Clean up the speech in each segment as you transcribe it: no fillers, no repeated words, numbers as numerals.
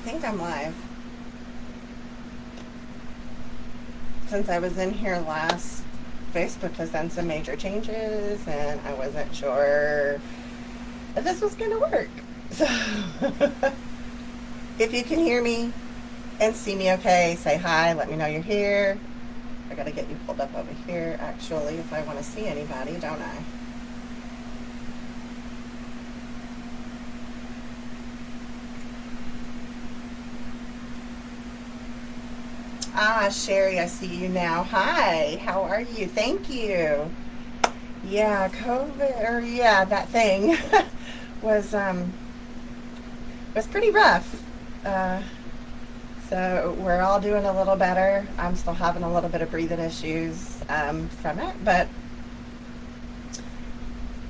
think I'm live. Since I was in here last, Facebook has done some major changes and I wasn't sure if this was going to work. So, if you can hear me and see me okay, say hi, let me know you're here. I got to get you pulled up over here, actually, if I want to see anybody, don't I? Ah, Sherry, I see you now. Hi, how are you? Thank you. Yeah, COVID, or yeah, that thing was pretty rough. So we're all doing a little better. I'm still having a little bit of breathing issues from it, but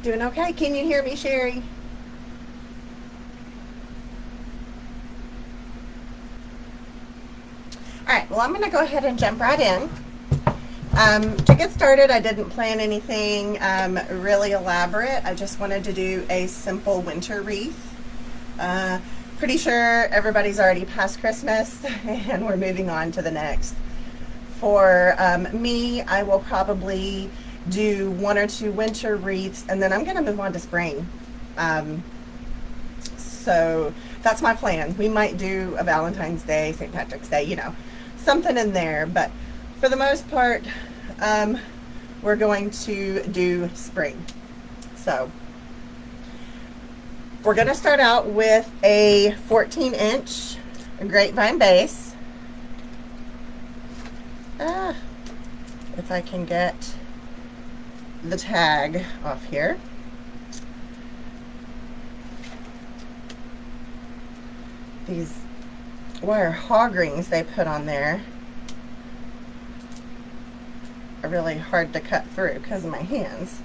doing okay. Can you hear me, Sherry? All right, well, I'm going to go ahead and jump right in. To get started, I didn't plan anything really elaborate. I just wanted to do a simple winter wreath. Pretty sure everybody's already past Christmas and we're moving on to the next. For me, I will probably do 1 or 2 winter wreaths and then I'm going to move on to spring. So that's my plan. We might do a Valentine's Day, St. Patrick's Day, you know, something in there, but for the most part, we're going to do spring. So we're going to start out with a 14-inch grapevine base. If I can get the tag off here. These wire hog rings they put on there are really hard to cut through because of my hands.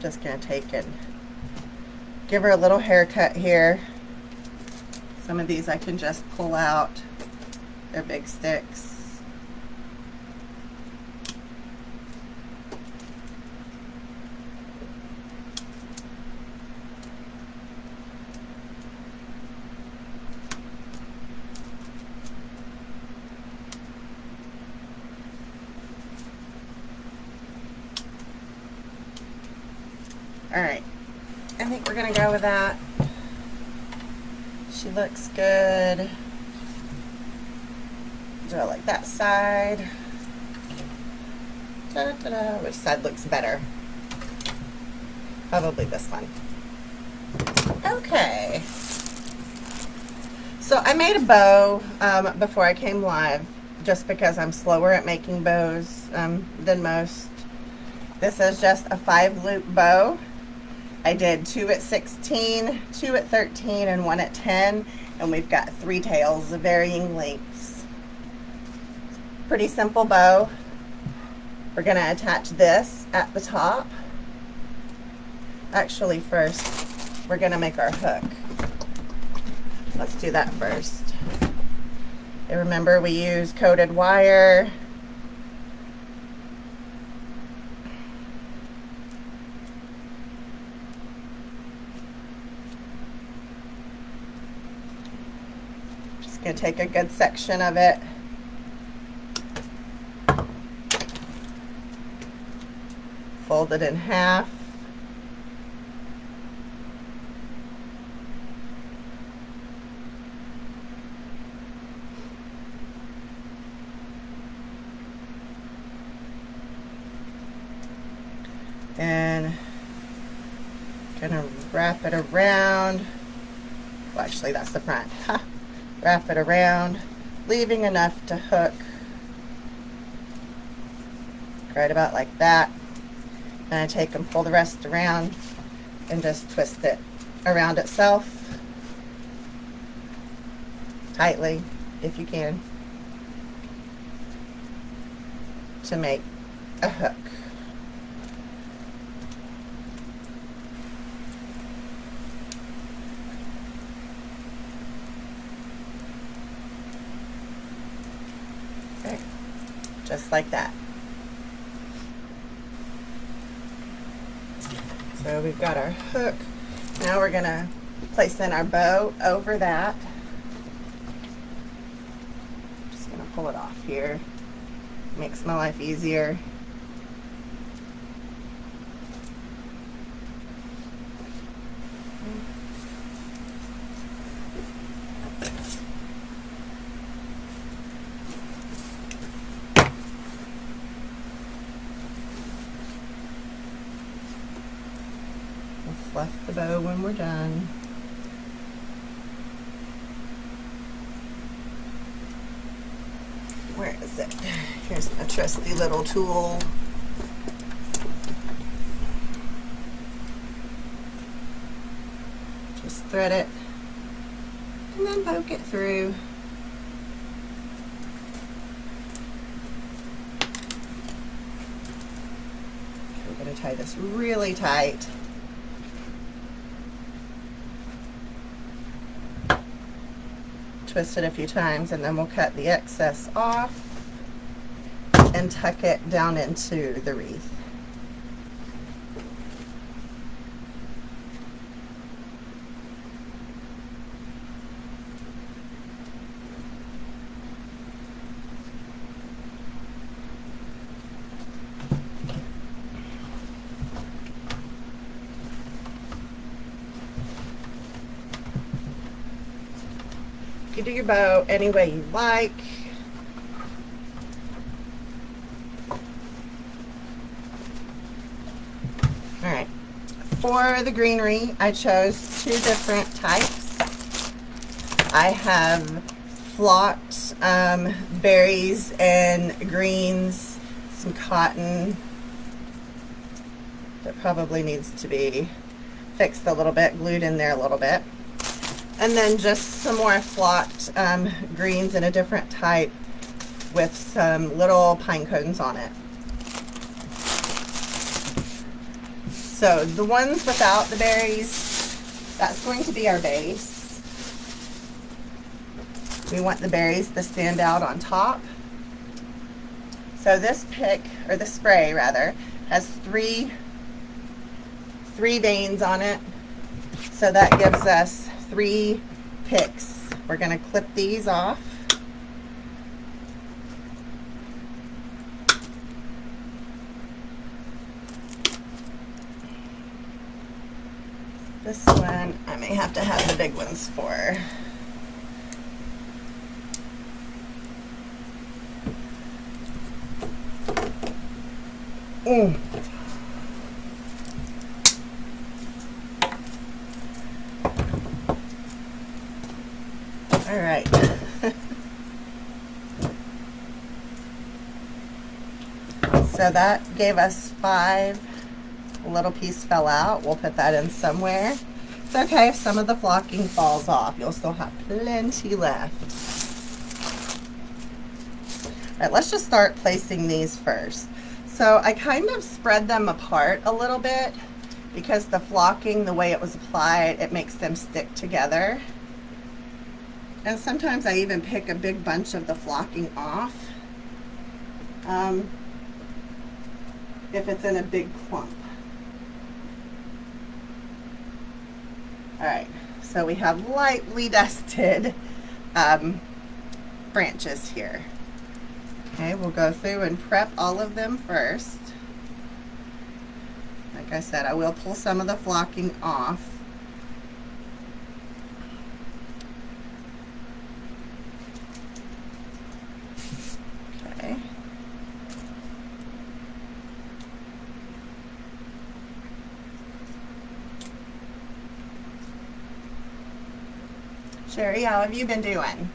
Just gonna take and give her a little haircut here. Some of these I can just pull out. They're big sticks. Alright, I think we're going to go with that. She looks good. Do I like that side? Da-da-da. Which side looks better? Probably this one. Okay. So I made a bow before I came live just because I'm slower at making bows than most. This is just a 5-loop bow. I did 2 at 16, 2 at 13, and 1 at 10, and we've got 3 tails of varying lengths. Pretty simple bow. We're going to attach this at the top. Actually, first, we're going to make our hook. Let's do that first. And remember, we use coated wire. Going to take a good section of it, fold it in half, and gonna wrap it around. Well, actually, that's the front. Wrap it around, leaving enough to hook right about like that. And I take and pull the rest around and just twist it around itself tightly, if you can, to make a hook. Just like that. So we've got our hook. Now we're gonna Placing our bow over that. Just gonna pull it off here. Makes my life easier. We'll fluff the bow when we're done. Where is it? Here's my trusty little tool. Just thread it and then poke it through. Okay, we're going to tie this really tight. Twist it a few times and then we'll cut the excess off and tuck it down into the wreath. You can do your bow any way you like. Alright, for the greenery, I chose 2 different types. I have flocked berries and greens, some cotton that probably needs to be fixed a little bit, glued in there a little bit. And then just some more flocked greens in a different type with some little pine cones on it. So the ones without the berries, that's going to be our base. We want the berries to stand out on top. So this pick, or the spray rather, has three veins on it. So that gives us 3 picks. We're going to clip these off. This one I may have to have the big ones for. All right. So that gave us 5. A little piece fell out. We'll put that in somewhere. It's okay if some of the flocking falls off. You'll still have plenty left. All right, let's just start placing these first. So I kind of spread them apart a little bit because the flocking, the way it was applied, it makes them stick together. And sometimes I even pick a big bunch of the flocking off if it's in a big clump. All right, so we have lightly dusted branches here. Okay, we'll go through and prep all of them first. Like I said, I will pull some of the flocking off. Okay. Sherry, how have you been doing?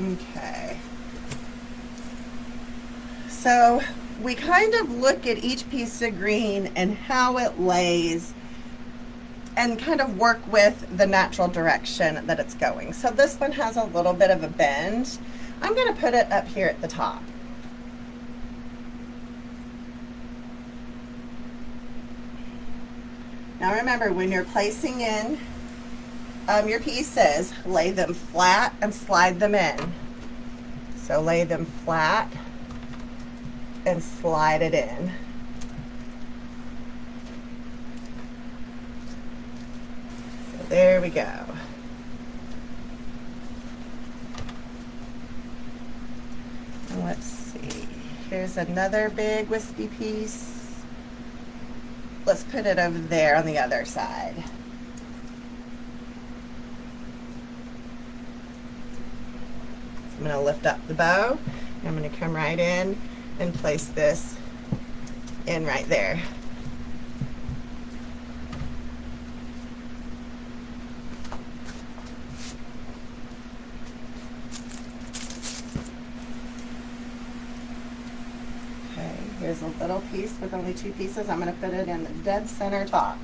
Okay, so we kind of look at each piece of green and how it lays and kind of work with the natural direction that it's going. So this one has a little bit of a bend. I'm going to put it up here at the top. Now remember, when you're placing in your pieces, lay them flat and slide them in. So lay them flat and slide it in. So there we go. And let's see, here's another big wispy piece. Let's put it over there on the other side. So I'm going to lift up the bow. And I'm going to come right in and place this in right there. Here's a little piece with only 2 pieces. I'm going to put it in the dead center top.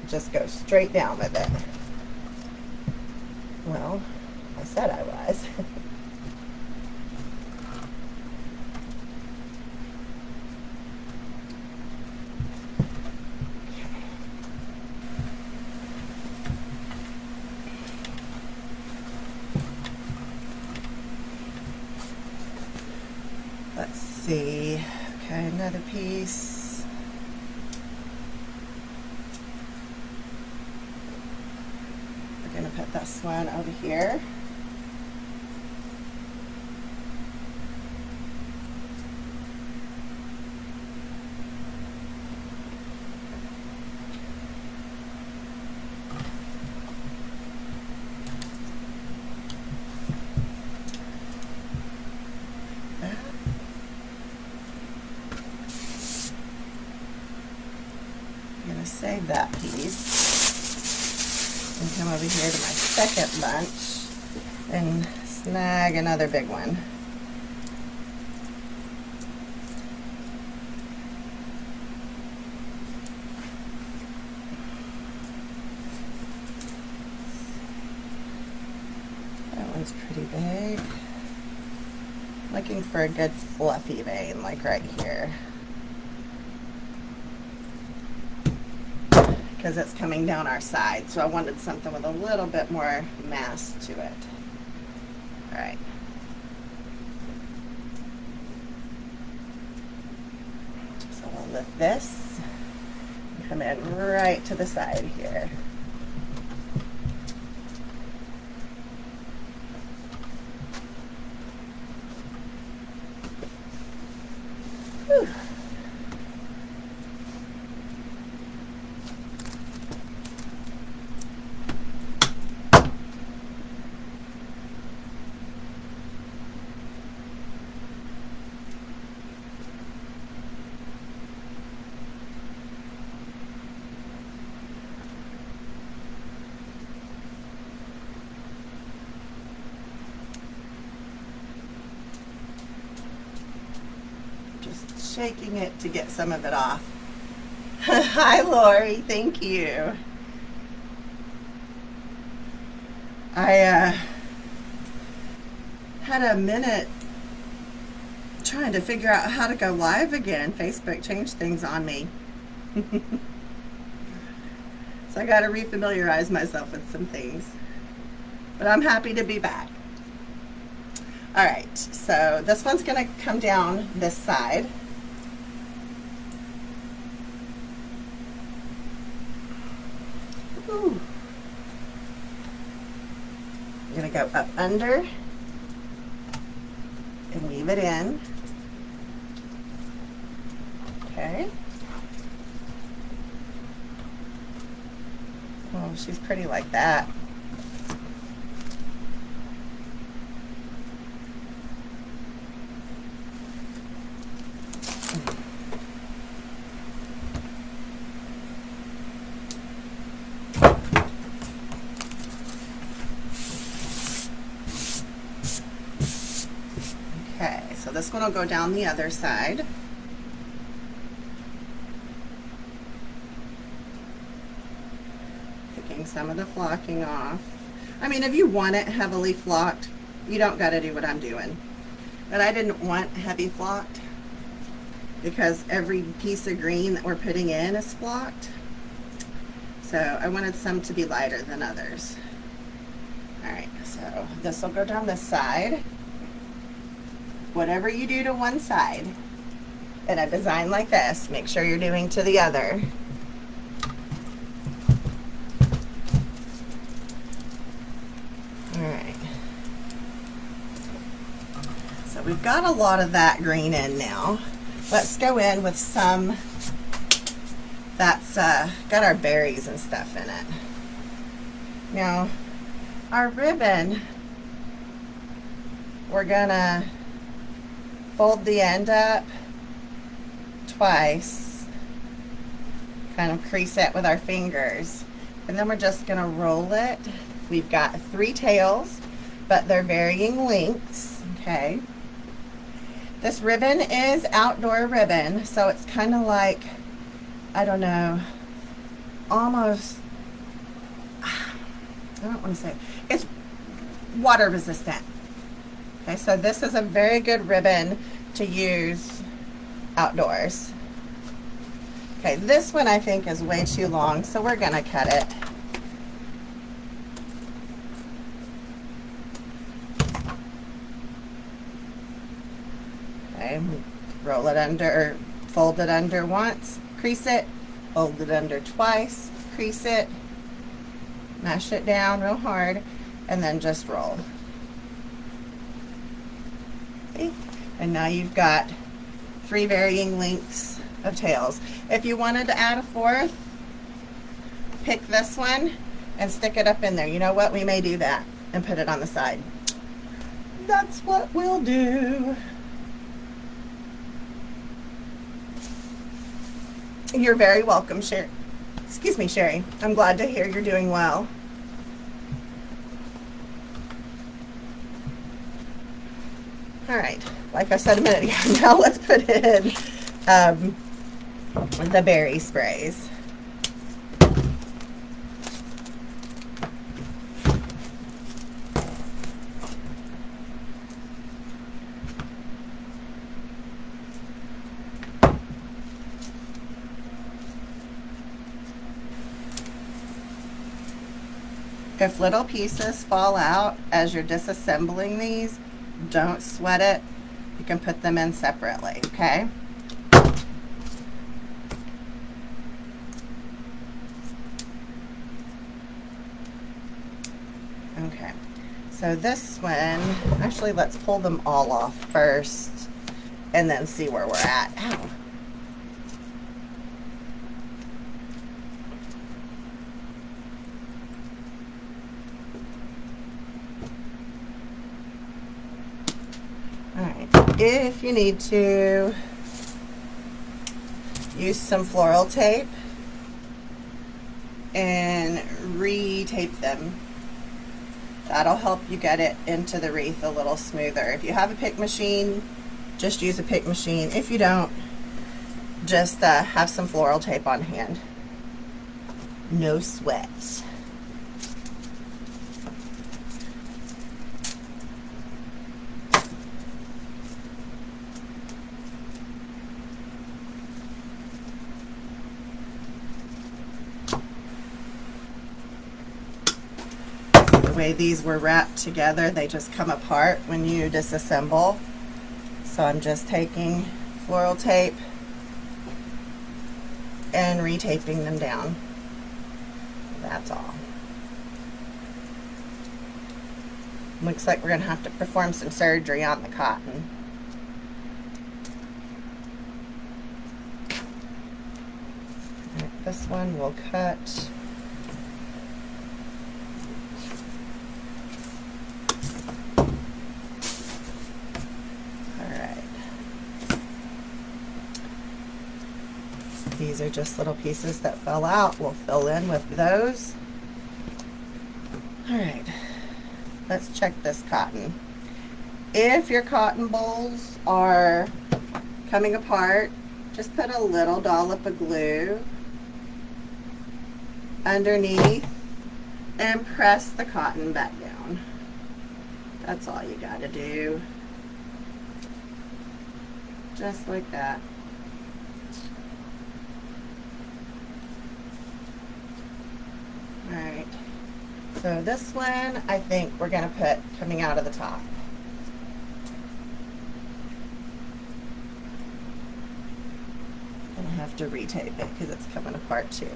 Just go straight down with it. Well, I said I was. Let's see. Okay, another piece. We're going to put this one over here. Save that piece and come over here to my second bunch and snag another big one. That one's pretty big. Looking for a good fluffy vein like right here, because it's coming down our side, so I wanted something with a little bit more mass to it. All right. So we'll lift this and come in right to the side here. Whew. Shaking it to get some of it off. Hi Lori, thank you. I had a minute trying to figure out how to go live again. Facebook changed things on me. So I got to refamiliarize myself with some things. But I'm happy to be back. Alright, so this one's going to come down this side. Ooh. I'm going to go up under and weave it in. Okay. Oh, she's pretty like that. Okay, so this one will go down the other side. taking some of the flocking off. I mean, if you want it heavily flocked, you don't got to do what I'm doing. But I didn't want heavy flocked because every piece of green that we're putting in is flocked. So I wanted some to be lighter than others. All right, so this will go down this side. Whatever you do to one side in a design like this, make sure you're doing to the other. All right. So we've got a lot of that green in now. Let's go in with some that's got our berries and stuff in it. Now, our ribbon, we're gonna fold the end up twice, kind of crease it with our fingers, and then we're just gonna roll it. We've got 3 tails, but they're varying lengths, okay? This ribbon is outdoor ribbon, so it's kind of like, I don't know, almost, I don't want to say, it's water resistant. Okay, so this is a very good ribbon to use outdoors. Okay, this one I think is way too long, so we're gonna cut it. Okay, roll it under, fold it under once, crease it, fold it under twice, crease it, mash it down real hard, and then just roll. Okay. And now you've got 3 varying lengths of tails. If you wanted to add a 4th, pick this one and stick it up in there. You know what? We may do that and put it on the side. That's what we'll do. You're very welcome, Sherry. Excuse me, Sherry. I'm glad to hear you're doing well. All right, like I said a minute ago, now let's put in the berry sprays. If little pieces fall out as you're disassembling these, don't sweat it. You can put them in separately, okay? Okay, so this one, actually let's pull them all off first and then see where we're at. Ow. If you need to, use some floral tape and re-tape them. That'll help you get it into the wreath a little smoother. If you have a pick machine, just use a pick machine. If you don't, just have some floral tape on hand. No sweat. The way these were wrapped together, they just come apart when you disassemble. So I'm just taking floral tape and retaping them down. That's all. Looks like we're going to have to perform some surgery on the cotton. This one will cut. These are just little pieces that fell out. We'll fill in with those. All right, let's check this cotton. If your cotton bolls are coming apart, just put a little dollop of glue underneath and press the cotton back down. That's all you gotta do. Just like that. Alright, so this one I think we're gonna put coming out of the top. I have to retape it because it's coming apart too.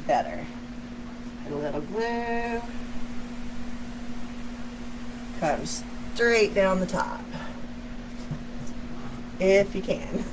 Better. Put a little glue. Comes straight down the top. If you can.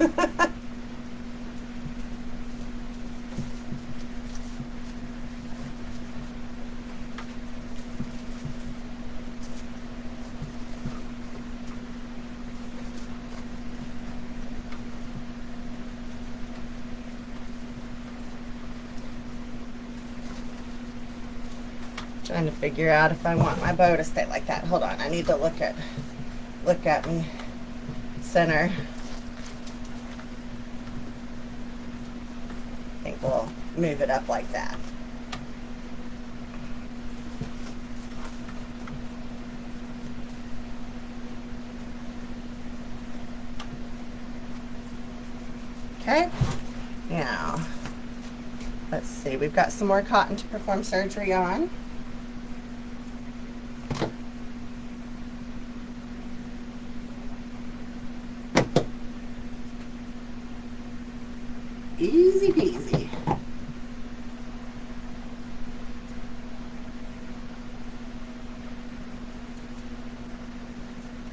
Trying to figure out if I want my bow to stay like that. Hold on, I need to look at me center. I think we'll move it up like that. Okay, now let's see, we've got some more cotton to perform surgery on. Easy peasy.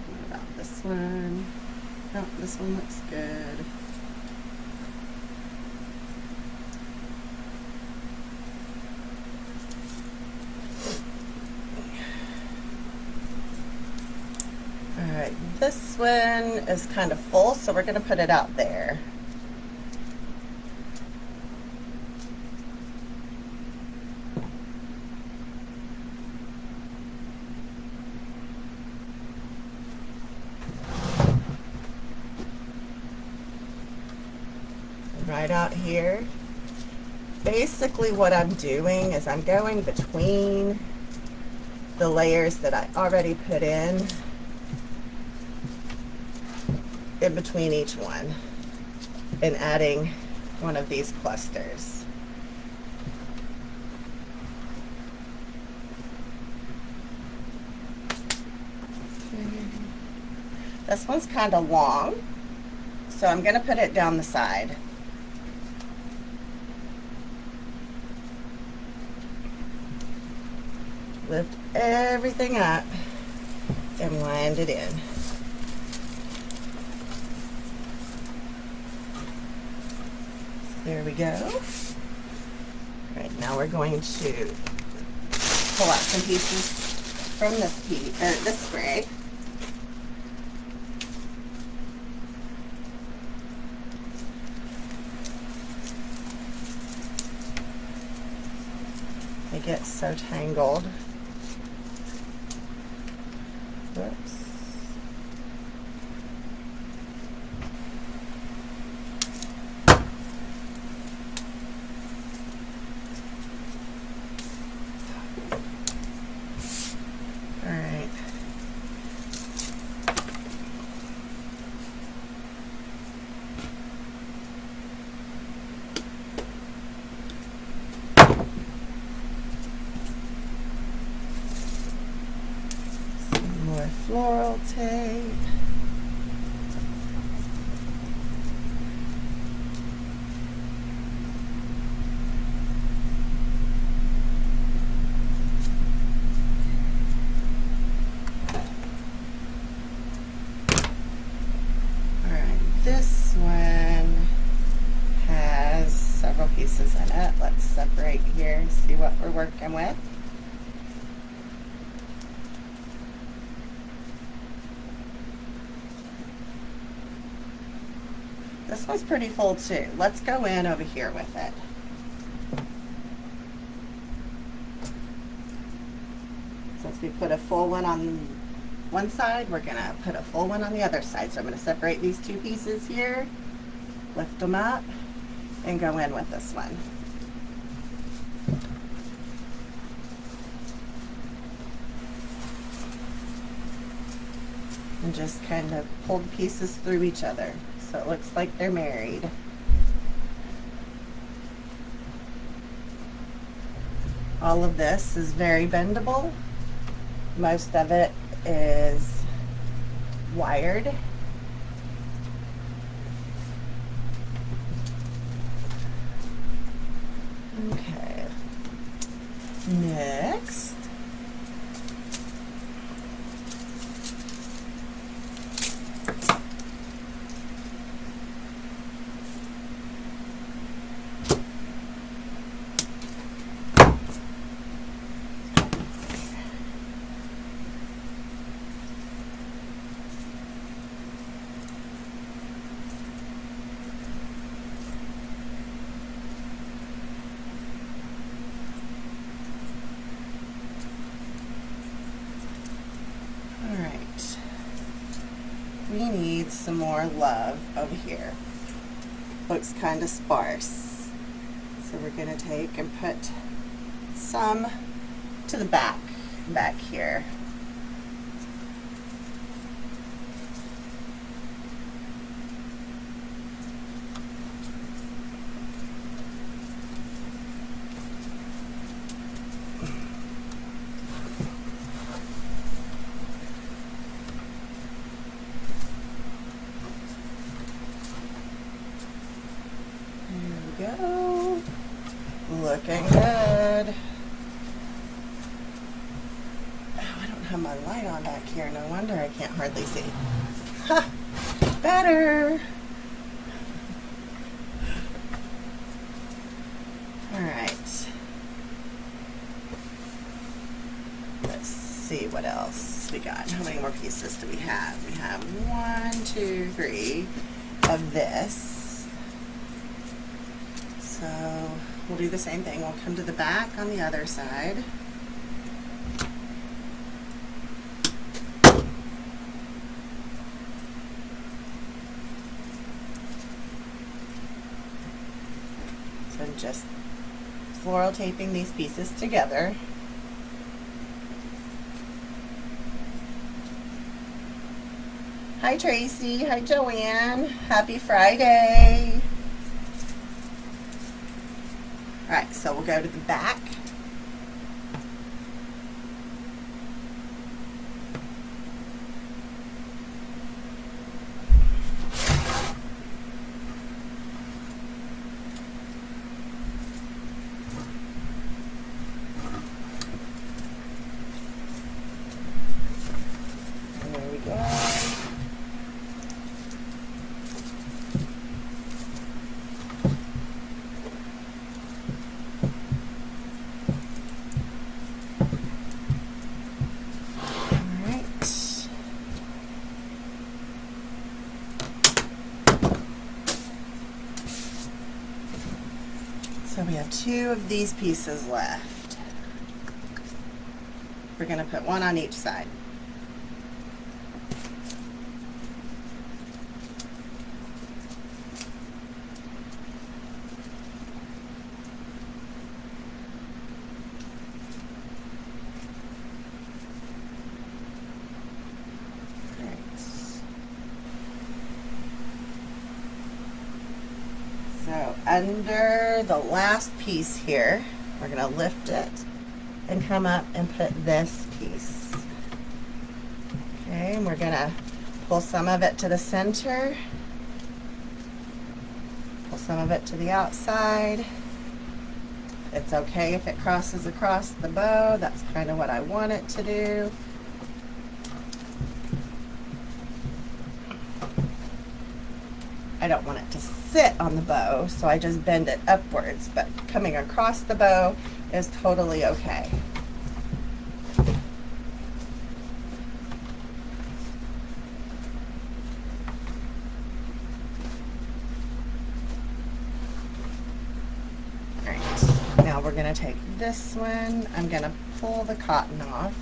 What about this one? Oh, this one looks good. All right, this one is kind of full, so we're going to put it out there. Right out here. Basically what I'm doing is I'm going between the layers that I already put in between each one and adding one of these clusters. This one's kind of long, so I'm going to put it down the side. Lift everything up and wind it in. There we go. All right, now we're going to pull out some pieces from this spray. They get so tangled. Whoops. All right. Some more floral tape. This one has several pieces in it. Let's separate here and see what we're working with. This one's pretty full too. Let's go in over here with it. since we put a full one on one side, we're gonna put a full one on the other side. So I'm gonna separate these two pieces here, lift them up, and go in with this one. And just kind of pull the pieces through each other so it looks like they're married. All of this is very bendable. Most of it is wired. Okay. Next, we need some more love over here. Looks kind of sparse. So we're going to take and put some to the back here. Go. Looking good. Oh, I don't have my light on back here. No wonder I can't hardly see. Ha! Better. All right. Let's see what else we got. How many more pieces do we have? We have 1, 2, 3 of this. So we'll do the same thing. We'll come to the back on the other side. So I'm just floral taping these pieces together. Hi Tracy, hi Joanne, happy Friday. All right, so we'll go to the back. There we go. So we have 2 of these pieces left. We're going to put one on each side. So under the last piece here, we're going to lift it and come up and put this piece. Okay, and we're going to pull some of it to the center, pull some of it to the outside. It's okay if it crosses across the bow. That's kind of what I want it to do. I don't want it to sit on the bow, so I just bend it upwards, but coming across the bow is totally okay. Alright, now we're going to take this one. I'm going to pull the cotton off.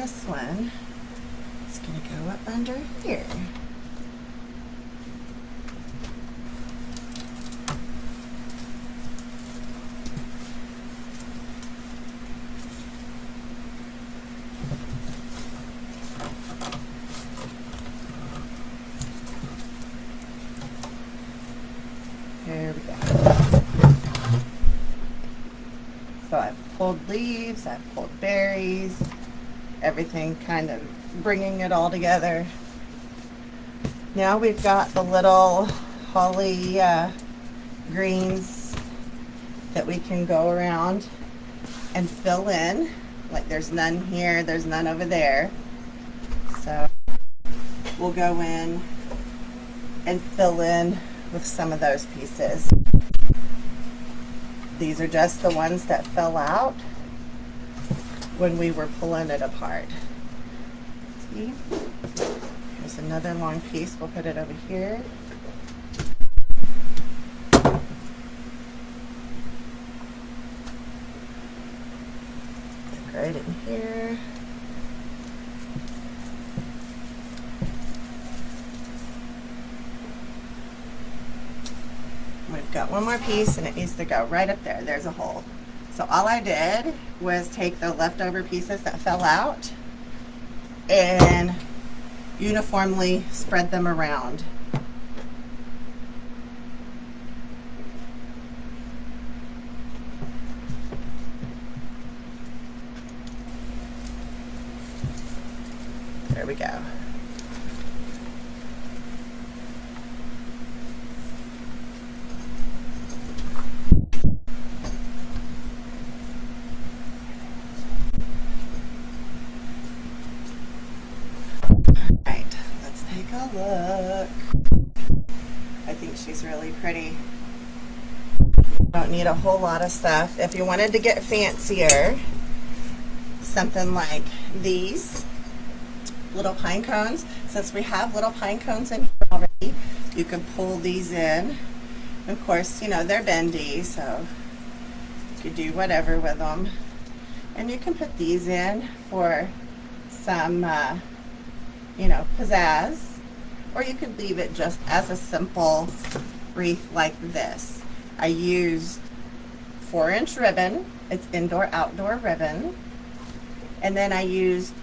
this one is going to go up under here. There we go. So I've pulled leaves, I've pulled berries, everything kind of bringing it all together. Now we've got the little holly greens that we can go around and fill in. Like there's none here, there's none over there. So we'll go in and fill in with some of those pieces. These are just the ones that fell out when we were pulling it apart. See? Here's another long piece. We'll put it over here. Right in here. We've got one more piece and it needs to go right up there. There's a hole. So all I did was take the leftover pieces that fell out and uniformly spread them around. There we go. Alright, let's take a look. I think she's really pretty. Don't need a whole lot of stuff. If you wanted to get fancier, something like these little pine cones. Since we have little pine cones in here already, you can pull these in. Of course, you know, they're bendy, so you could do whatever with them. And you can put these in for some, you know, pizzazz. Or you could leave it just as a simple wreath like this. I used 4-inch ribbon. It's indoor-outdoor ribbon. And then I used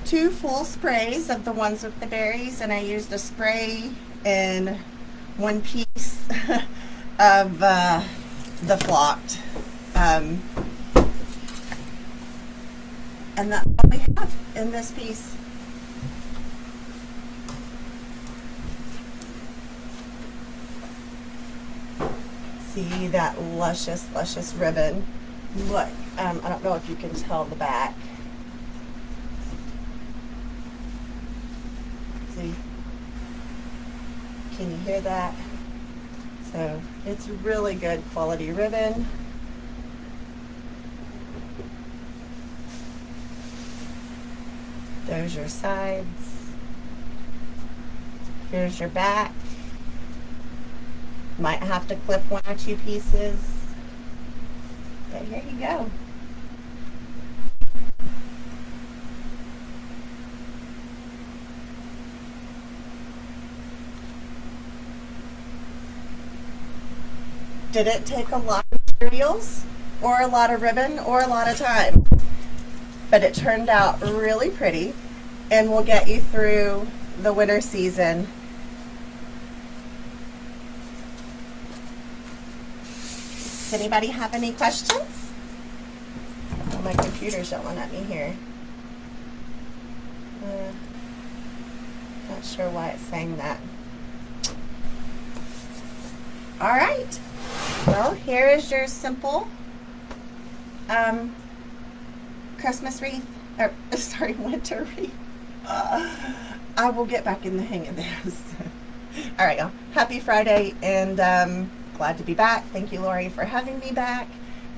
2 full sprays of the ones with the berries, and I used a spray in 1 piece of the flocked. And that's all we have in this piece. See that luscious, luscious ribbon? Look, I don't know if you can tell the back. See? Can you hear that? So it's really good quality ribbon. There's your sides. Here's your back. Might have to clip 1 or 2 pieces. But here you go. Did it take a lot of materials or a lot of ribbon or a lot of time? But it turned out really pretty and will get you through the winter season. Does anybody have any questions? Oh, my computer's yelling at me here. Not sure why it's saying that. All right. Well, here is your simple Christmas wreath, or sorry, winter wreath. I will get back in the hang of this. All right, y'all. Happy Friday, and glad to be back. Thank you, Lori, for having me back,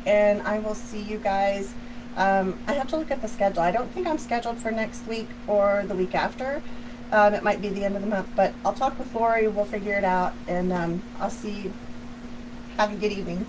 and I will see you guys. I have to look at the schedule. I don't think I'm scheduled for next week or the week after. It might be the end of the month, but I'll talk with Lori. We'll figure it out, and I'll see you. Have a good evening.